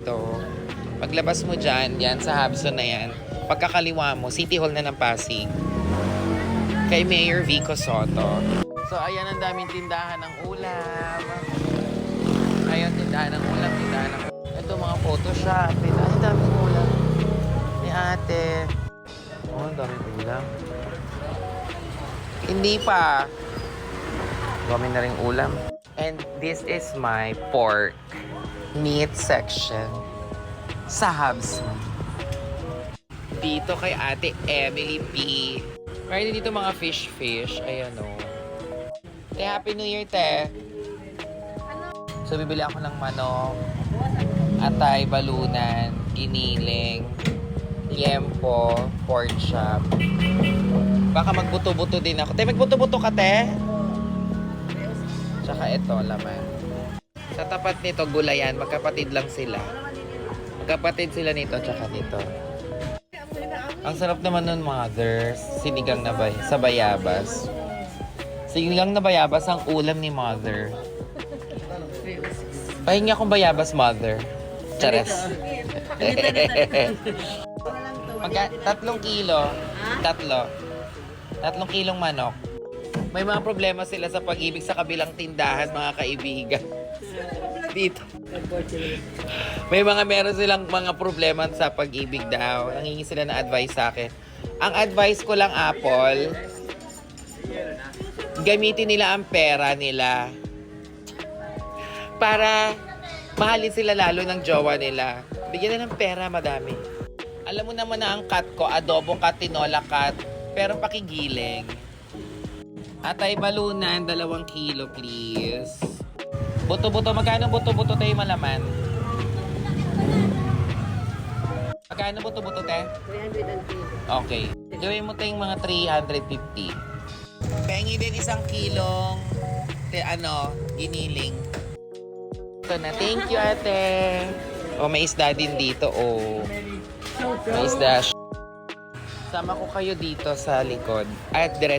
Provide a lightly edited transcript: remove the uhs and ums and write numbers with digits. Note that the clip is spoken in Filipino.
Ito, paglabas mo dyan, yan sa Habson na yan, pagkakaliwa mo, City Hall na ng Pasig. Kay Mayor Vico Soto. So, ayan ang daming tindahan ng ulam. Ayan, tindahan ng ulam, tindahan ng... Ito, mga Photoshop. Ang daming ulam. Ni ate. Oh, ang daming ulam. Hindi pa. Dami na rin ulam. And this is my pork meat section sa Habson. Dito kay Ate Emily P. Meron dito mga fish. Ayan o. Te, Happy New Year, te. So, bibili ako ng manok, atay, balunan, giniling, liempo, pork chop. Baka magbuto-buto din ako. Te, magbuto-buto ka, te? Tsaka ito, laman. Sa tapat nito, gulayan. Magkapatid lang sila. Magkapatid sila nito, tsaka nito. Ang sarap naman nun, mother. Sinigang na sa bayabas. Sinigang na bayabas ang ulam ni mother. Pahinga akong bayabas, mother. Chares. 3 kilo. 3 kilong manok. May mga problema sila sa pag-ibig sa kabilang tindahan, mga kaibigan. Dito. Meron silang mga problema sa pag-ibig daw. Nangingi sila ng advice sa akin. Ang advice ko lang, Apple, gamitin nila ang pera nila para mahalin sila lalo ng jowa nila. Bigyan na ng pera, madami. Alam mo naman na ang cut ko, adobo cut, tinola cut, pero pakigiling. Atay balunan, 2 kilo, please. Buto-buto, magkano buto-buto tayo malaman? Magkano buto-buto tayo? 350. Okay. Gawin mo tayong mga 350. Pengi din 1 kilong giniling. Ito na. Thank you, ate. Oh, may isda din dito. Oh. May isda. Sama ko kayo dito sa likod. At